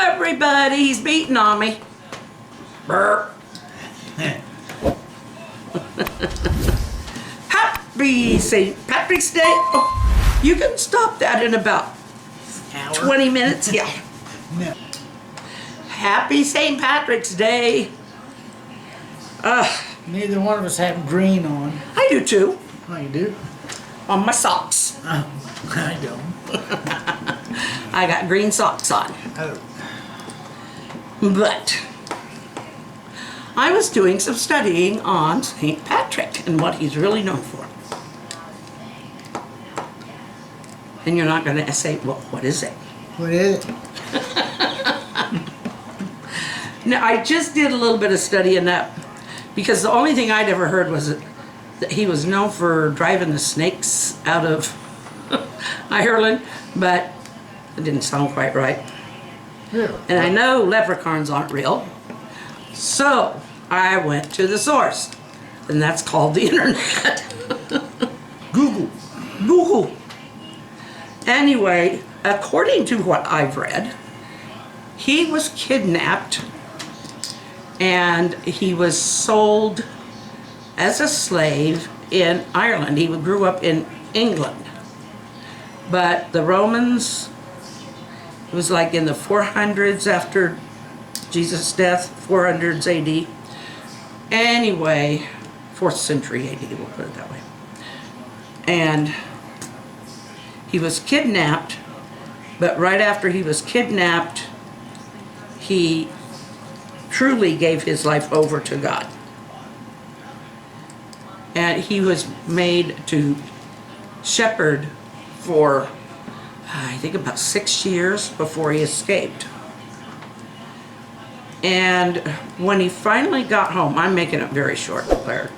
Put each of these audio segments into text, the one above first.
everybody. He's beating on me. Burp. Happy St. Patrick's Day. Oh, you can stop that in about 20 minutes. Yeah. No. Happy St. Patrick's Day. Neither one of us have green on. I do too. Oh, you do? On my socks. Oh, I don't. I got green socks on. Oh. But I was doing some studying on St. Patrick and what he's really known for. And you're not going to say, well, what is it? What is it? Now, I just did a little bit of studying up because the only thing I'd ever heard was that he was known for driving the snakes out of Ireland, but it didn't sound quite right. Really? And I know leprechauns aren't real. So I went to the source, and that's called the internet. Google. Google. Anyway, according to what I've read, he was kidnapped and he was sold as a slave in Ireland. He grew up in England. But the Romans, it was like in the 400s after Jesus' death, 400s AD. Anyway, 4th century AD, we'll put it that way. And he was kidnapped, but right after he was kidnapped, he truly gave his life over to God. And he was made to shepherd for, I think, about 6 years before he escaped. And when he finally got home, I'm making it very short, Claire.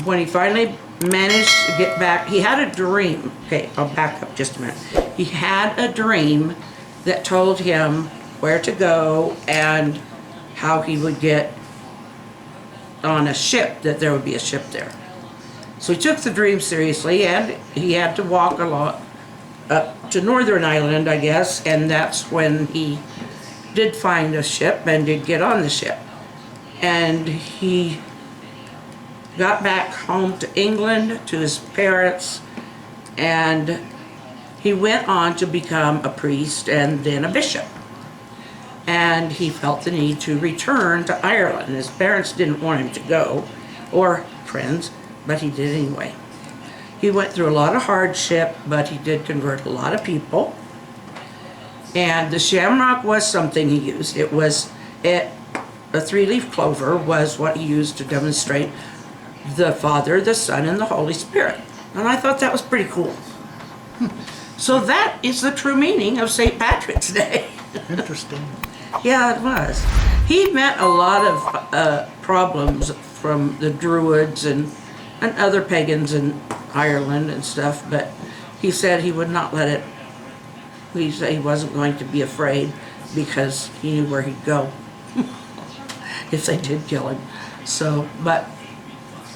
When he finally managed to get back, he had a dream. Okay, I'll back up just a minute. He had a dream that told him where to go and how he would get on a ship, that there would be a ship there. So he took the dream seriously, and he had to walk a lot up to Northern Ireland, I guess, and that's when he did find a ship and did get on the ship. And he got back home to England, to his parents, and he went on to become a priest and then a bishop. And he felt the need to return to Ireland. His parents didn't want him to go, or friends, but he did anyway. He went through a lot of hardship, but he did convert a lot of people. And the shamrock was something he used. A 3-leaf clover was what he used to demonstrate the Father, the Son, and the Holy Spirit. And I thought that was pretty cool. So that is the true meaning of St. Patrick's Day. Interesting. Yeah, it was. He met a lot of problems from the Druids and other pagans in Ireland and stuff, but he said he would not let it. He said he wasn't going to be afraid because he knew where he'd go if they did kill him. So, but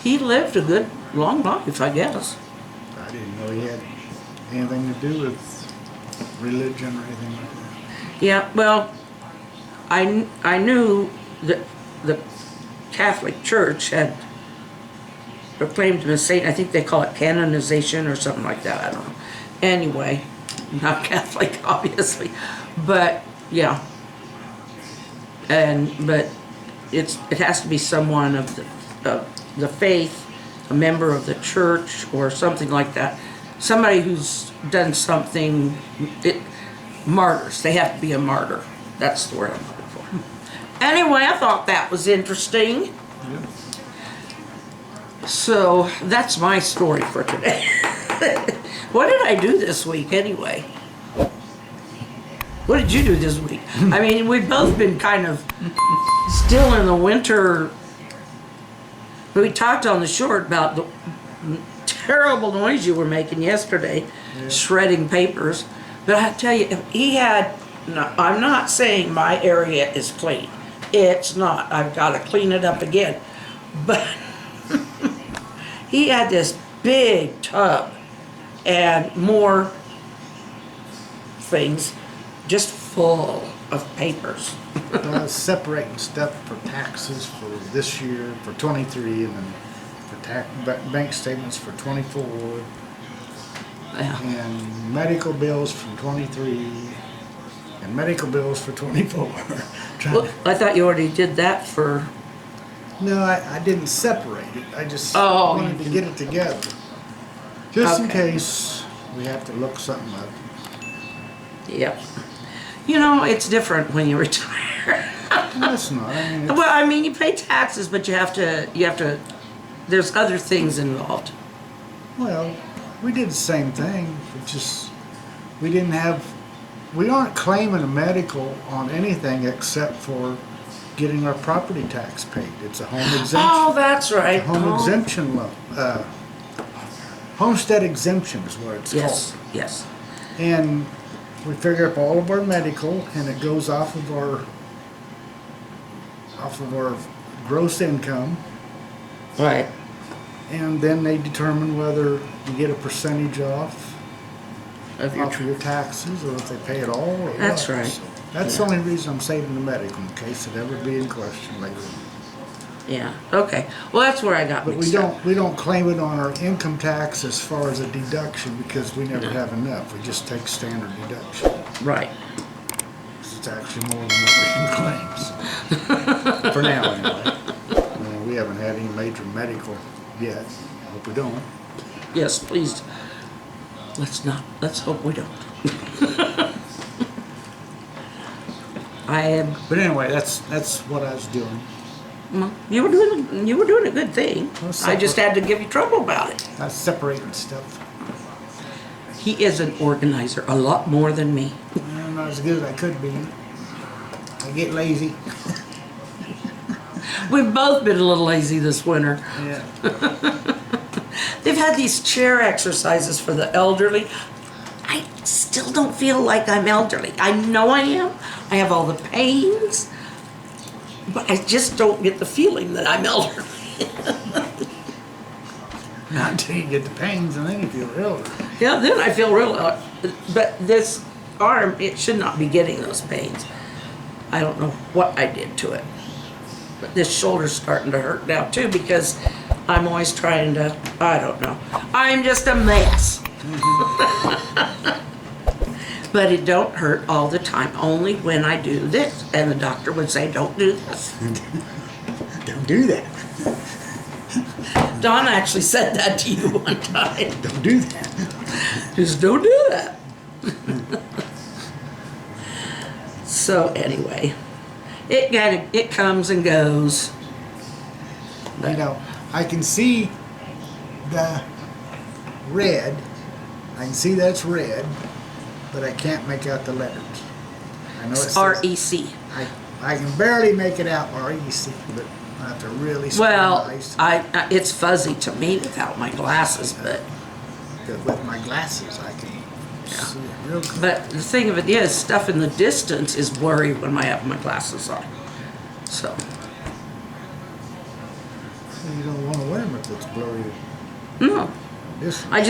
he lived a good, long life, I guess. I didn't know he had anything to do with religion or anything like that. Yeah, well, I knew that the Catholic Church had proclaimed him a saint. I think they call it canonization or something like that. I don't know. Anyway, not Catholic, obviously, but yeah. But it has to be someone of the faith, a member of the church or something like that. Somebody who's done something. Martyrs. They have to be a martyr. That's the word I'm looking for. Anyway, I thought that was interesting. Yeah. So that's my story for today. What did I do this week anyway? What did you do this week? I mean, we've both been kind of still in the winter. We talked on the short about the terrible noise you were making yesterday, shredding papers. But I tell you, I'm not saying my area is clean. It's not. I've got to clean it up again. But he had this big tub and more things just full of papers. Separating stuff for taxes for this year, for 23, and then for bank statements for 24, Yeah. and medical bills from 23, and medical bills for 24. Well, I thought you already did that for, No, I didn't separate it. I just Oh, wanted to you- get it together. Just in Okay. case we have to look something up. yep. You know, it's different when you retire. No, it's not. I mean, Well, I mean, you pay taxes, but you have to, there's other things involved. well, we did the same thing. It just, we aren't claiming a medical on anything except for getting our property tax paid. It's a home exemption. Oh, that's right. Home Oh. exemption loan. Homestead exemption is what it's Yes, called. yes. And we figure up all of our medical, and it goes off of our gross income, Right. and then they determine whether you get a percentage off Of your your taxes, or if they pay it all, or That's what. right. So that's Yeah. the only reason I'm saving the medical, in case it ever be in question later. Yeah, okay. Well, that's where I got But mixed up. we don't claim it on our income tax as far as a deduction, because we never have enough. We just take standard deduction. Right. It's actually more than what we can claim. For now, anyway. We haven't had any major medical yet. Hope we don't. Yes, please. Let's hope we don't. I am, But anyway, that's what I was doing. well, you were doing a good thing. Well, I just separate. had to give you trouble about it. I was separating stuff. He is an organizer, a lot more than me. I'm not as good as I could be. I get lazy. We've both been a little lazy this winter. Yeah. They've had these chair exercises for the elderly. I still don't feel like I'm elderly. I know I am. I have all the pains, but I just don't get the feeling that I'm elderly. Not until you get the pains, and then you feel ill. Yeah, then I feel real, but this arm, it should not be getting those pains. I don't know what I did to it. But this shoulder's starting to hurt now too, because I'm always trying to, I don't know. I'm just a mess. But it don't hurt all the time, only when I do this. And the doctor would say, don't do this. Don't do that. Don actually said that to you one time. Don't do that. Just don't do that. So anyway, it comes and goes. You know, I can see the red. I can see that's red, but I can't make out the letters. I know it says REC. I can barely make it out REC, but I have to really spend Well, my eyes. it's fuzzy to me without my glasses, but With my glasses, I can see it real good. the thing of it is, stuff in the distance is blurry when I have my glasses on. So, You don't want to wear them if it's blurry. no, This, I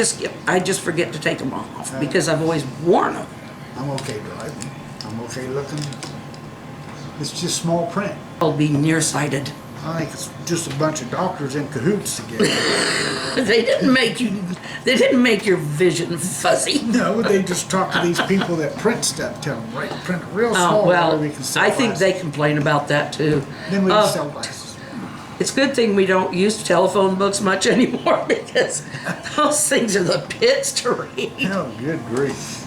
just forget to take them off because I've always worn them. I'm okay driving. I'm okay looking. It's just small print. I'll be nearsighted. I think it's just a bunch of doctors in cahoots together. They didn't make your vision fuzzy. No, they just talk to these people that print stuff. Tell them, right, print it real small. Oh, well, where we can sell I think they glasses. complain about that too. Then we can Oh, sell glasses. it's a good thing we don't use telephone books much anymore because those things are the pits to read. Oh, good grief.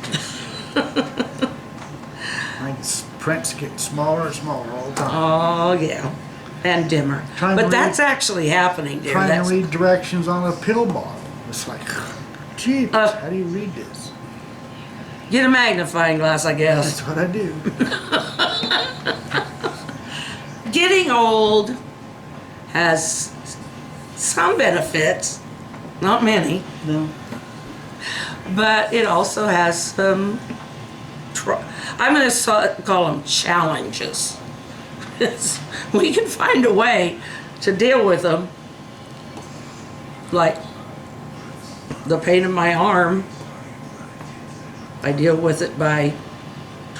I think print's getting smaller and smaller all the time. Oh, yeah. And dimmer. Trying to But that's actually happening, dear. Trying That's, to read directions on a pill bottle. It's like, gee, Uh. how do you read this? get a magnifying glass, I guess. That's what I do. Getting old has some benefits, not many, No. but it also has some, I'm going to call them challenges. We can find a way to deal with them, like the pain in my arm. I deal with it by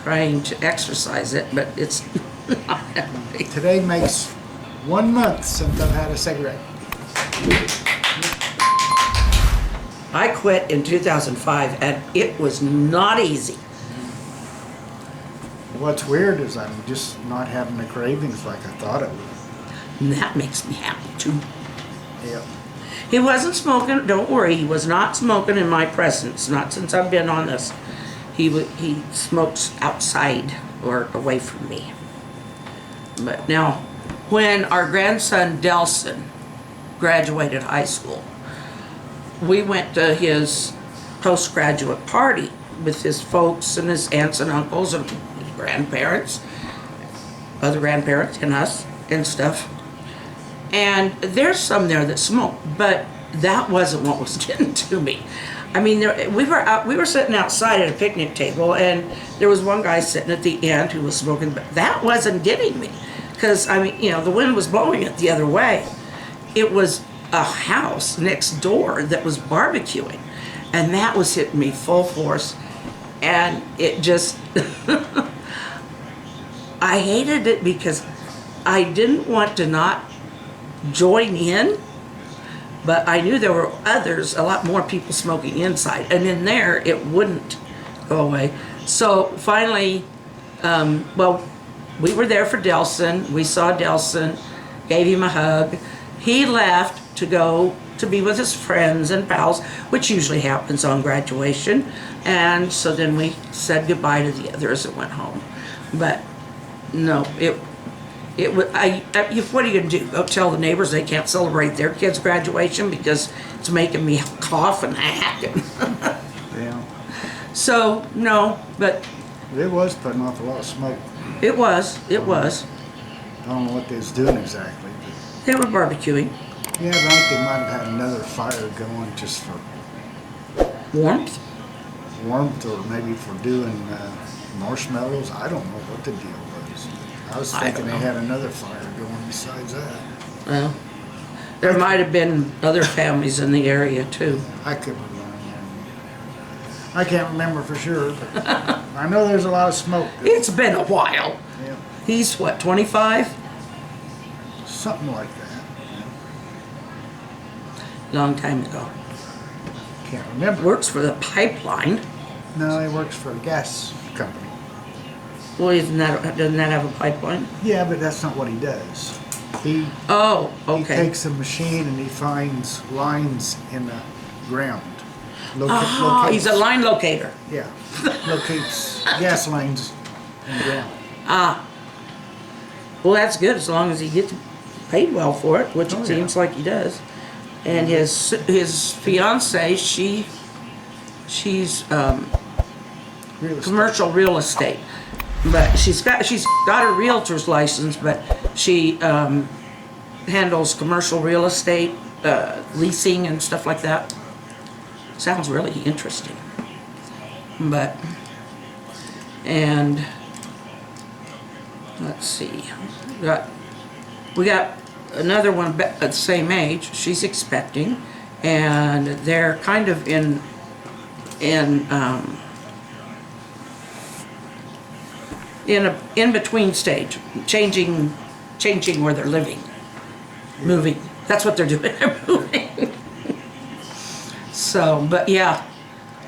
trying to exercise it, but it's not healthy. Today makes 1 month since I've had a cigarette. I quit in 2005, and it was not easy. What's weird is I'm just not having the cravings like I thought I would. And that makes me happy too. Yep. He wasn't smoking, don't worry, he was not smoking in my presence, not since I've been on this. He smokes outside or away from me. But now, when our grandson Delson graduated high school, we went to his postgraduate party with his folks and his aunts and uncles and his grandparents, other grandparents and us and stuff. And there's some there that smoke, but that wasn't what was getting to me. I mean, we were sitting outside at a picnic table, and there was one guy sitting at the end who was smoking, but that wasn't getting me. Because, I mean, you know, the wind was blowing it the other way. It was a house next door that was barbecuing, and that was hitting me full force. And it just, I hated it because I didn't want to not join in, but I knew there were others, a lot more people smoking inside, and in there it wouldn't go away. So finally, well, we were there for Delson. We saw Delson, gave him a hug. He left to go to be with his friends and pals, which usually happens on graduation. And so then we said goodbye to the others and went home. But no, it was, what are you gonna do? Go tell the neighbors they can't celebrate their kid's graduation because it's making me cough and hack. Yeah. So, no, but It was putting off a lot of smoke. it was. I don't know what they was doing exactly. But They were barbecuing. yeah, but I think they might have had another fire going just for Warmth? warmth or maybe for doing marshmallows. I don't know what the deal was. I was I thinking don't they know. had another fire going besides that. Well, there might have been other families in the area too. I couldn't remember. I can't remember for sure, but I know there's a lot of smoke. It's been a while. Yeah, He's what, 25? something like that. Long time ago. Can't remember. Works for the pipeline. No, he works for a gas company. Well, doesn't that have a pipeline? Yeah, but that's not what he does. He Oh, He okay. takes a machine and he finds lines in the ground. Oh, he's a line locator. Yeah, locates gas lines in the ground. Ah. Well, that's good as long as he gets paid well for it, which Oh, it yeah. seems like he does. And his fiance, she's Real estate. commercial real estate, but she's got a realtor's license, but she handles commercial real estate, leasing and stuff like that. Sounds really interesting. But, and let's see, we got another one at the same age. She's expecting, and they're kind of in between stage, changing where they're living, moving. That's what they're doing. They're moving. So, but yeah,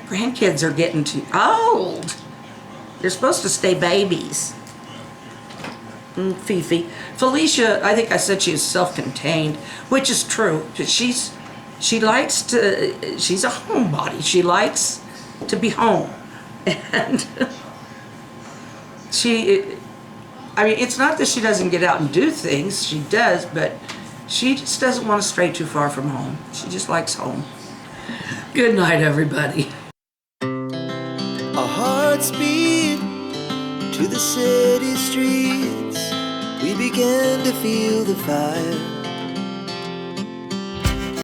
grandkids are getting too old. They're supposed to stay babies. Fifi. Felicia, I think I said she is self-contained, which is true. She's a homebody. She likes to be home. And I mean, it's not that she doesn't get out and do things. She does, but she just doesn't want to stray too far from home. She just likes home. Good night, everybody. Our hearts beat to the city streets. We began to feel the fire.